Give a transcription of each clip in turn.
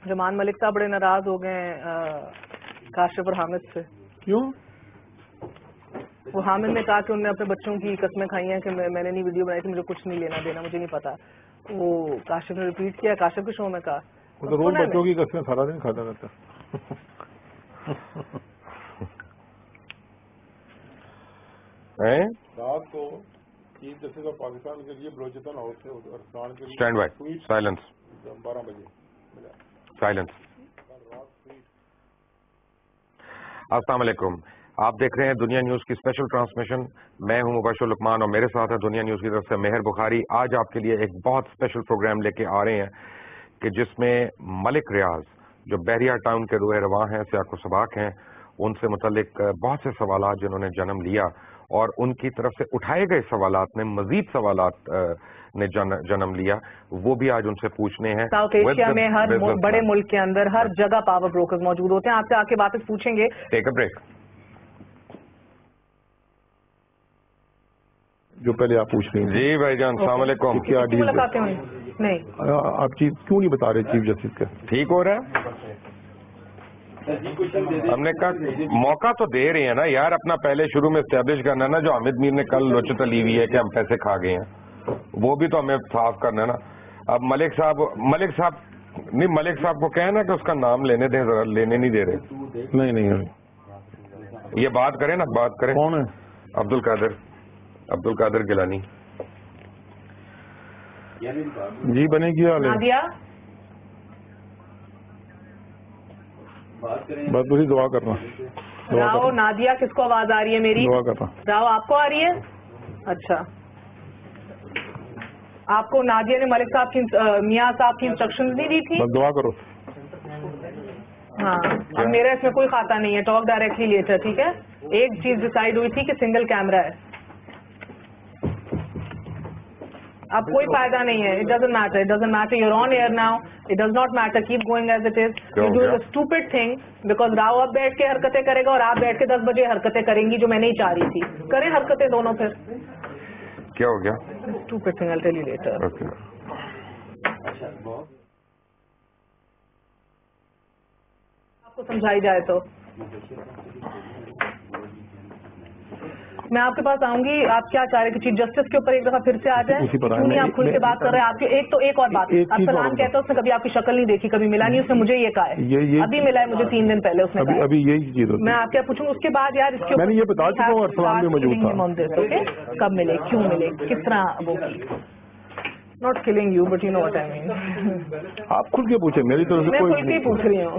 जमान मलिक साहब बड़े नाराज हो गए काशिफ और हामिद से। क्यों? वो हामिद ने कहा कि उन्होंने अपने बच्चों की कसमें खाई हैं कि मैंने नहीं वीडियो बनाई थी, मुझे कुछ नहीं लेना देना, मुझे नहीं पता। वो काशिफ ने रिपीट किया, काशिफ के शो में कहा। वो तो रोज बच्चों की कसमें सारा दिन खाता रहता है। रात को चीफ जस्टिस ऑफ पाकिस्तान के लिए बलोचिस्तान हाउस से अरसलान के लिए स्टैंड बाय, साइलेंस, 12 बजे साइलेंस। अस्सलाम वालेकुम, आप देख रहे हैं दुनिया न्यूज की स्पेशल ट्रांसमिशन। मैं हूं मुबशर लुकमान और मेरे साथ है दुनिया न्यूज की तरफ से मेहर बुखारी। आज आपके लिए एक बहुत स्पेशल प्रोग्राम लेके आ रहे हैं कि जिसमें मलिक रियाज जो बहरिया टाउन के रूए रवां हैं, सियाको सबाक हैं, उनसे मुतल्लिक बहुत से सवालात जिन्होंने जन्म लिया और उनकी तरफ से उठाए गए सवालात ने मजीद सवालात ने जन्म लिया, वो भी आज उनसे पूछने हैं। साउथ एशिया में हर बड़े मुल्क के अंदर हर जगह पावर ब्रोकर्स मौजूद होते हैं। आपसे आके बातें पूछेंगे। Take a break. जो पहले आप पूछ रही हैं। जी भाईजान, अस्सलाम वालेकुम। क्या डील मुलाकातें हुई? नहीं, आप चीज क्यों नहीं बता रहे चीफ जस्टिस का? ठीक हो रहा है? हमने कहा मौका तो दे रहे हैं ना यार, अपना पहले शुरू में एस्टेब्लिश करना ना। जो हामिद मीर ने कल लोचता ली हुई है कि हम पैसे खा गए हैं, वो भी तो हमें साफ करना है ना। अब मलिक साहब को कहना कि उसका नाम लेने दें, जरा लेने नहीं दे रहे। नहीं ये बात करें ना, बात करें। कौन है? अब्दुल कादिर गिलानी जी। बनेगी नादिया बस तुझे दुआ करना। राव, नादिया किसको आवाज आ रही है मेरी? दुआ करना। राव आपको आ रही है? अच्छा, आपको नादिया ने मलिक साहब की मियाँ साहब की इंस्ट्रक्शंस नहीं दी थी? बस दुआ करो। हाँ, अब मेरा इसमें कोई खाता नहीं है। टॉक डायरेक्टली लेटर, ठीक है? एक चीज डिसाइड हुई थी कि सिंगल कैमरा है। अब कोई फायदा नहीं है। It doesn't matter, you're on air now, it does not matter, keep going as it is. You do the stupid thing because Rao अब बैठ के हरकतें करेगा और आप बैठ के 10 बजे हरकतें करेंगी, जो मैं नहीं चाह रही थी। करें हरकतें दोनों फिर। क्या हो गया? Stupid thing, I'll tell you later. Okay. आपको समझाई जाए तो मैं आपके पास आऊंगी। आप क्या चाह रहे हैं कि चीफ जस्टिस के ऊपर एक दफा फिर से आ जाए? क्यों नहीं आप खुल के बात कर रहे हैं? आपके एक और बात, आप सलाम कहते हैं, उसने कभी आपकी शक्ल नहीं देखी, कभी मिला नहीं, उसने मुझे ये कहा है। अभी मिला है मुझे 3 दिन पहले, उसने कहा। अभी यही चीज मैं आपके पूछूंगा उसके बाद यार इसके मैंने ये बता चुका हूँ, अरसलान भी मौजूद था। ओके, कब मिले, क्यों मिले, किस तरह वो की। Not killing you but you know what I mean. आप खुद के पूछे, मेरी तरफ से मैं कोई खुल के पूछ रही हूँ।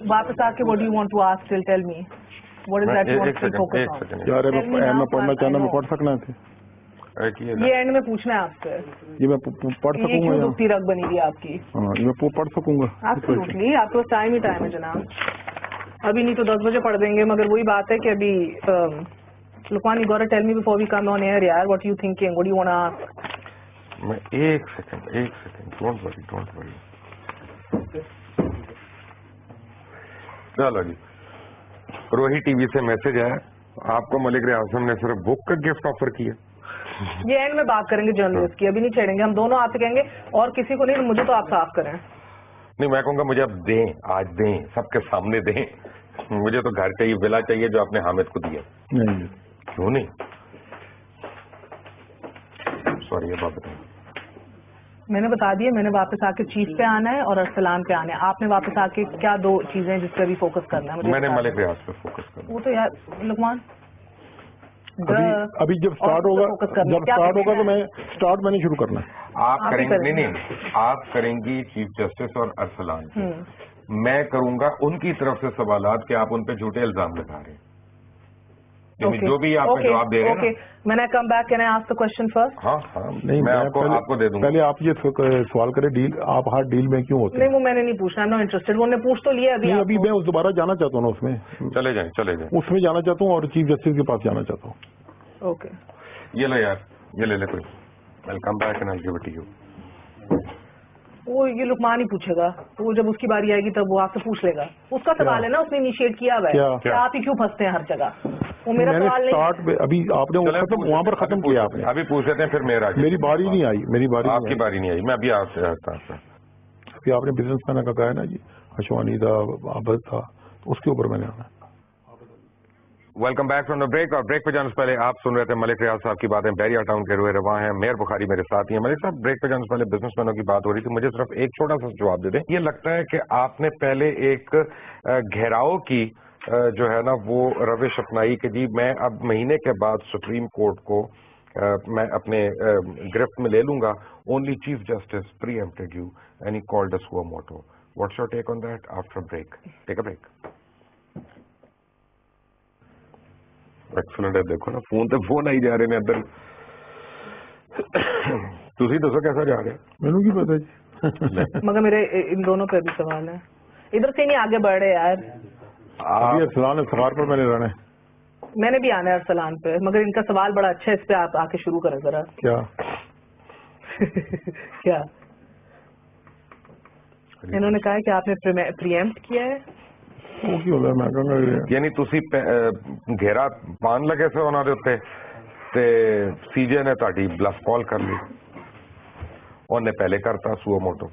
वापस आके what do you want to ask, till tell me what is that you want to focus on? यार मैं पढ़ना चाहना, मैं पढ़ सकना थे। ये एंड में पूछना है आपसे। ये मैं पढ़ ये क्यों सकूंगा? दुखती रग बनी हुई है आपकी? हाँ, ये मैं पढ़ सकूंगा। एब्सोल्युटली, आपके पास टाइम ही टाइम है जनाब। अभी नहीं तो 10 बजे पढ़ देंगे, मगर वही बात है कि अभी Lukman, you got to tell me before we come on air यार, what you thinking, what you want to ask? मैं एक सेकंड, डोंट वरी। चलो जी, रोही टीवी से मैसेज आया, आपको मलिक रियाज ने सिर्फ बुक का गिफ्ट ऑफर किया। ये एंड में बात करेंगे जर्नलिस्ट की, अभी नहीं छेड़ेंगे। हम दोनों आपसे कहेंगे और किसी को नहीं, मुझे तो आप साफ करें। नहीं, मैं कहूँगा मुझे अब दें, आज दें, सबके सामने दें। मुझे तो घर चाहिए, विला चाहिए जो आपने हामिद को दिया। नहीं, क्यों नहीं? सॉरी, ये बात बताइए। मैंने बता दिया, मैंने वापस आके चीफ पे आना है और अरसलान पे आना है। आपने वापस आके क्या 2 चीजें जिस पे भी फोकस करना है? मुझे मैंने मलिक रियाज पे फोकस करना। वो तो यार लुकमान, अभी जब स्टार्ट होगा तो मैंने शुरू करना है। आप करेंगे? नहीं, आप करेंगी चीफ जस्टिस और अरसलान पे। मैं करूंगा उनकी तरफ से सवालात कि आप उन पे झूठे इल्जाम लगा रहे हैं। जो भी आप जवाब दे रहे हैं। मैंने come back, can I ask the question first? हाँ, नहीं, मैं आपको दे दूंगा। पहले आप ये सवाल करें, डील आप हर डील में क्यों होते हैं? नहीं, वो मैंने नहीं पूछना, नो इंटरेस्टेड। वो पूछ तो लिया अभी मैं उस दोबारा जाना चाहता हूँ ना, उसमें चले जाए उसमें जाना चाहता हूँ और चीफ जस्टिस के पास जाना चाहता हूँ। ओके, ये लो यार, ये ले कोई। Welcome back and I give it to you. वो ये लुकमान ही पूछेगा, वो जब उसकी बारी आएगी तब वो आपसे पूछ लेगा। उसका सवाल है ना, उसने इनिशिएट किया हुआ है कि आप ही क्यों फंसते हैं हर जगह। वो मेरा सवाल नहीं। स्टार्ट में अभी आपने वो खत्म वहाँ पर खत्म किया आपने। अभी पूछ लेते हैं, फिर मेरी बारी नहीं आई, आपकी बारी नहीं आई, मैं अभी आपसे अभी आपने बिजनेसमैन का कहा है ना जी, अशवानी था, आबद था, तो उसके ऊपर मैंने आना। Welcome back from the break. और ब्रेक पे जाने से पहले आप सुन रहे थे मलिक रियाज साहब की बातें, बैरिया टाउन के रुए रवा हैं। मेहर बुखारी मेरे साथ ही हैं। मलिक साहब, ब्रेक पे जाने से पहले बिजनेसमैनों की बात हो रही थी, मुझे सिर्फ एक छोटा सा जवाब दे दें। ये लगता है कि आपने पहले एक घेराव की जो है ना वो रविश अपनाई कि जी मैं अब महीने के बाद सुप्रीम कोर्ट को मैं अपने गिरफ्त में ले लूंगा। Only chief justice preempted you and he called us हुआ मोटो। What's your take on that after break? Take a break. Excellent है। देखो ना, फोन आई जा रहे हैं अंदर। तुसी दसो कैसा जा रहे हैं? मैनू की पता जी। मगर मेरे इन दोनों पे भी सवाल है, इधर से नहीं आगे बढ़ रहे यार। अभी अरसलान असगार पर मैंने रहना है। मैंने भी आना है अरसलान पे, मगर इनका सवाल बड़ा अच्छा है, इस पे आप आके शुरू करें जरा। क्या? क्या इन्होंने कहा है कि आपने प्रीएम्प्ट किया है? वो क्यों होता है? मैं कहूँगा यानी तुसी घेरा पान लगे से उन्होंने उत्ते ते सीजे ने ताड़ी ब्लफ कॉल कर ली, उन्हें पहले करता सुओ मोटो।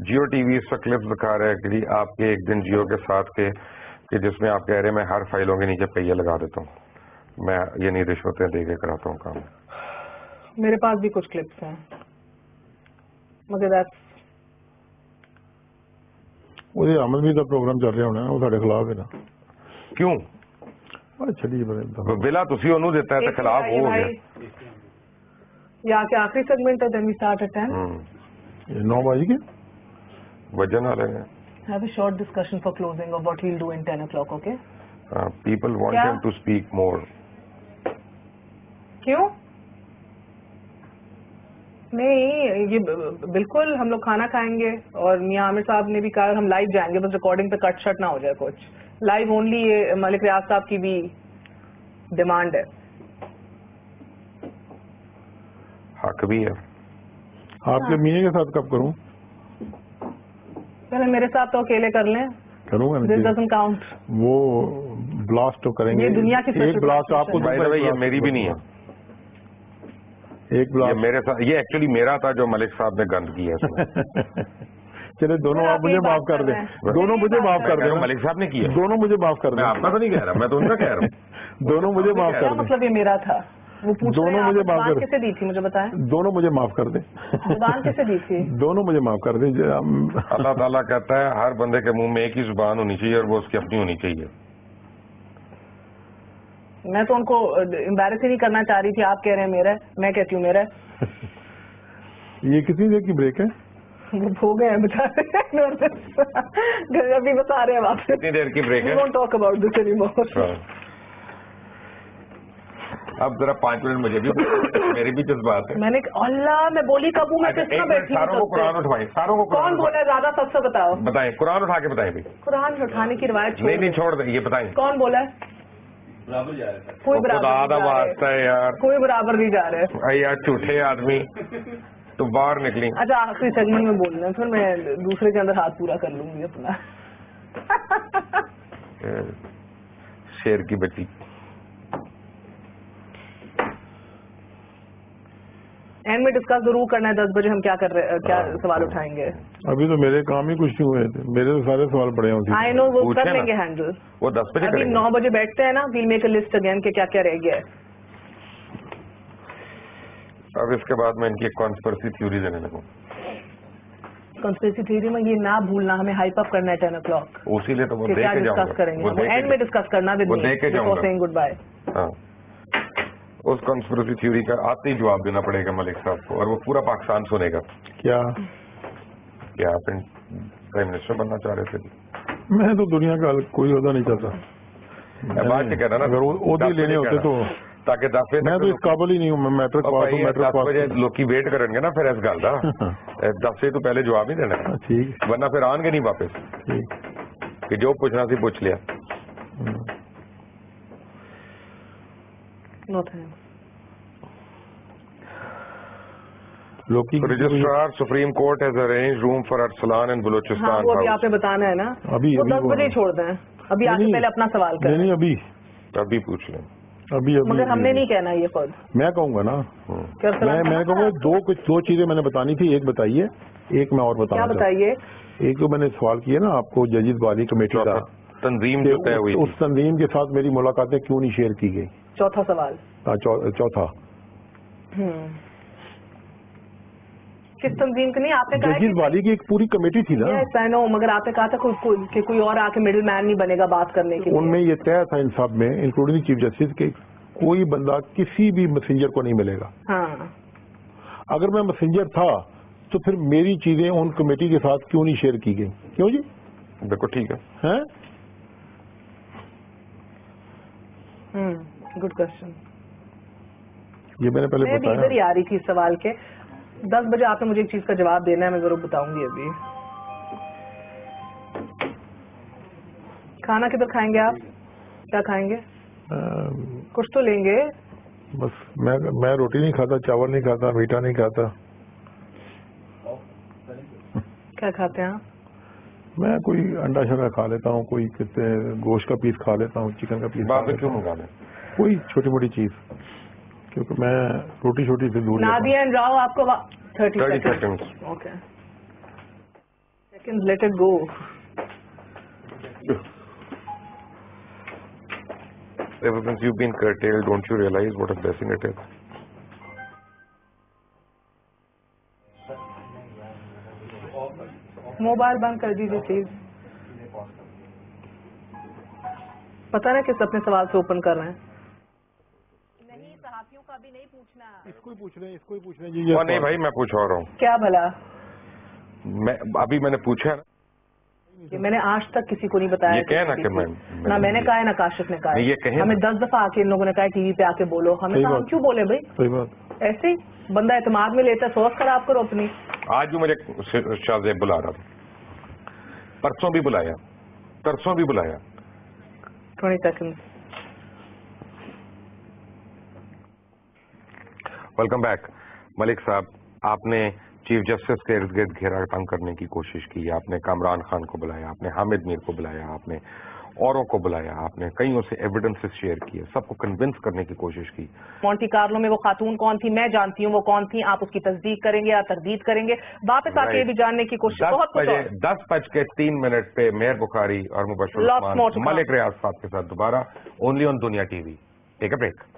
जियो टीवी इस क्लिप्स दिखा रहे हैं कि आपके एक दिन जियो के साथ के कि जिसमें आप कह रहे हैं मैं हर फाइलों के नीचे पहिए लगा देता हूँ, मैं ये नहीं रिश्वतें दे के कराता हूँ काम। मेरे पास भी कुछ क्लिप्स हैं, मगर दैट्स ਉਹਦੇ ਅਮਲ ਵੀ ਦਾ ਪ੍ਰੋਗਰਾਮ ਚੱਲ ਰਿਹਾ ਹੋਣਾ, ਉਹ ਸਾਡੇ ਖਿਲਾਫ ਹੈ ਨਾ। क्यों? ਛੱਡੀ ਬਰੇ बिला तुसी ओनू देता है तो खिलाफ हो गया। या के आखिरी सेगमेंट है, देन वी स्टार्ट एट 10। 9 बजे के वजन वाले हैं। Have a short discussion for closing of what we'll do in 10 o'clock, okay? People want क्या? him to speak more. क्यों? नहीं, ये बिल्कुल हम लोग खाना खाएंगे और मियां आमिर साहब ने भी कहा हम लाइव जाएंगे, बस रिकॉर्डिंग पे कट शट ना हो जाए कुछ। लाइव ओनली ये मलिक रियाज साहब की भी डिमांड है। हक भी है। आपके मियाँ के साथ कब करूं? पहले मेरे साथ तो अकेले कर लें। करूंगा This doesn't count. वो ब्लास्ट तो करेंगे। ये दुनिया की एक ब्लास्ट आपको भाई भाई ये मेरी भी नहीं है। एक ब्लास्ट ये मेरे साथ, ये एक्चुअली मेरा था जो मलिक साहब ने गंद किया इसमें। चले दोनों आप मुझे माफ कर दें, दोनों मुझे माफ कर दें। मलिक साहब ने किया, दोनों मुझे माफ कर दें। मैं आपका तो नहीं कह रहा, मैं तो उनका कह रहा हूँ। दोनों मुझे माफ कर दें। मतलब ये मेरा था, वो पूछ दोनों मुझे माफ कर, किसे दी थी मुझे बताएं। दोनों मुझे माफ कर दें। जुबान किसे दी थी? दोनों मुझे माफ कर दें। अल्लाह ताला कहता है हर बंदे के मुंह में एक ही जुबान होनी चाहिए और वो उसकी अपनी होनी चाहिए। मैं तो उनको एम्बैरेस ही नहीं करना चाह रही थी, आप कह रहे हैं मेरा है, मैं कहती हूँ मेरा है। ये कितनी देर की ब्रेक है? हो गए हैं बेचारे, अभी बता रहे हैं वापस। कितनी देर की ब्रेक है? We won't talk about this anymore. अब जरा 5 मिनट मुझे भी, मेरी भी जज्बात है। मैंने अल्लाह मैं बोली कब हूँ, मैं कितना बैठी हूँ। सारों को कुरान उठवाएं, सारों को कौन बोला है ज्यादा, सबसे बताओ। बताएं, कुरान उठा के बताएं भाई। कुरान उठाने की रिवायत छोड़ नहीं छोड़ दें, ये बताएं कौन बोला है? कोई बराबर नहीं जा वास्ता है यार, रहे, कोई बराबर नहीं जा रहे। अरे यार झूठे आदमी, तो बाहर निकली। अच्छा आखिरी सेगमेंट में बोलना है, फिर मैं दूसरे के अंदर हाथ पूरा कर लूंगी अपना। शेर की बच्ची। एंड में डिस्कस जरूर करना है 10 बजे हम क्या कर रहे हैं, क्या सवाल उठाएंगे। अभी तो मेरे काम ही कुछ नहीं हुए थे, मेरे तो सारे सवाल पड़े हैं। आई नो, वो कर लेंगे हैंडल। वो 10 बजे अभी 9 बजे बैठते हैं ना, we'll make a list again के क्या क्या रह गया है। अब इसके बाद मैं इनकी कॉन्स्पिरेसी थ्योरी देने लगूं। कॉन्स्पिरेसी थ्योरी में ये ना भूलना, हमें हाइप अप करना है 10 o'clock। उसी लिए तो वो क्या देके डिस्कस जाऊंगा, करेंगे, वो एंड में डिस्कस करना with me before saying goodbye. हाँ, उस कॉन्स्पिरेसी थ्योरी का आते ही जवाब देना पड़ेगा मलिक साहब को, और वो पूरा पाकिस्तान सुनेगा। क्या आप प्राइम मिनिस्टर बनना चाह रहे थे? मैं तो दुनिया का कोई ओहदा नहीं चाहता। बात से कहना ना, अगर ओहदे लेने होते तो, ताकि 10 बजे मैं तो इस काबिल ही नहीं हूँ। मैं मैट्रिक पास हूँ, मैट्रिक 10 बजे लोग वेट करेंगे ना फिर इस गल का 10 बजे तो पहले जवाब नहीं देना। ठीक, वरना फिर आएंगे नहीं वापस कि जो पूछना सी पूछ लिया। No thanks. लोकी registrar supreme court has arranged room for Arsalan and हाँ बलूचिस्तान वो अभी हाउस। आपने बताना है ना, अभी- वो अभी 10 वो- बजे छोड़ दें, अभी आके नहीं, पहले अपना सवाल नहीं करें। नहीं अभी अभी पूछ लें। अभी अभी मगर हमने अभी- नहीं कहना ये खुद मैं कहूंगा ना, कि अरसलान मैं कहाँ कहूँगा था? दो चीजें मैंने बतानी थी, एक बताइए, एक मैं और क्या बताना चाहता बताइए? हूं। एक तो मैंने सवाल किया ना आपको जजीद वाली कमेटी का, तंजीम कि जो तय हुई उस थी, तंजीम के साथ मेरी मुलाकातें क्यों नहीं शेयर की गई। चौथा सवाल। चौथा, किस तंजीम की नहीं, आपने कहा जजीद वाली की एक पूरी कमेटी थी ना, यस आई नो, मगर आपने कहा था कि कोई और आके मिडिल मैन नहीं बनेगा बात करने के लिए। उनमें ये तय था इन सब में, इंक्लूडिंग चीफ जस्टिस के, कोई बंदा किसी भी मैसेंजर को नहीं मिलेगा। हाँ अगर मैं मैसेंजर था तो फिर मेरी चीजें उन कमेटी के साथ क्यों नहीं शेयर की गई, क्यों जी? देखो ठीक है, हैं? Good question. ये मैंने पहले मैं भी इधर ही बताया। आ रही थी इस सवाल के। 10 बजे आपने मुझे एक चीज का जवाब देना है, मैं जरूर बताऊंगी। अभी खाना किधर खाएंगे आप? क्या खाएंगे? कुछ तो लेंगे। बस मैं रोटी नहीं खाता, चावल नहीं खाता, मीठा नहीं खाता। क्या खाते हैं आप? मैं कोई अंडा शंडा खा लेता हूँ, कोई कहते हैं गोश्त का पीस खा लेता हूँ, चिकन का पीस खा बात लेता क्यों हूँ, मंगा लें? कोई छोटी मोटी चीज, क्योंकि मैं रोटी छोटी से दूर रहता हूँ। नादिया एंड राव आपको 30 30 second. seconds. Okay second, let it go. Ever since you've been curtailed, don't you realize what a blessing it is? Mobile बंद कर दीजिए प्लीज। पता ना किस अपने सवाल से ओपन कर रहे हैं। नहीं, सहाफियों का भी नहीं पूछना। इसको ही पूछ रहे हैं, इसको ही पूछ रहे हैं जी। ये और नहीं भाई, मैं पूछ और रहा हूँ। क्या भला? अभी मैंने पूछा है ना, कि मैंने आज तक किसी को नहीं बताया। ये कहे ना कि ना मैंने कहा है ना काशिफ ने कहा है। नहीं, ये कहे हमें ना। 10 दफा आके इन लोगों ने कहा टीवी पे आके बोलो, हमें सही कहा हम बात। क्यों बोले भाई? सही बात। ऐसे ही बंदा एतमाद में लेता है, सोच खराब करो अपनी। आज भी मुझे शाहजेब बुला रहा था, परसों भी बुलाया, तरसों भी बुलाया। 20 सेकंड। Welcome back. मलिक साहब, आपने चीफ जस्टिस के इर्द गिर्द घेरा तंग करने की कोशिश की, आपने कामरान खान को बुलाया, आपने हामिद मीर को बुलाया, आपने औरों को बुलाया, आपने कईयों से एविडेंसेस शेयर किए, सबको कन्विंस करने की कोशिश की। मोंटी कार्लो में वो खातून कौन थी? मैं जानती हूँ वो कौन थी। आप उसकी तस्दीक करेंगे या तरदीद करेंगे? वापस आके ये भी जानने की कोशिश। बहुत कुछ और। 10:03 पे मेहर बुखारी और Mubashshir Lots more to Usman come. Malik रियाज साहब के साथ दोबारा only on Dunya TV. Take a break.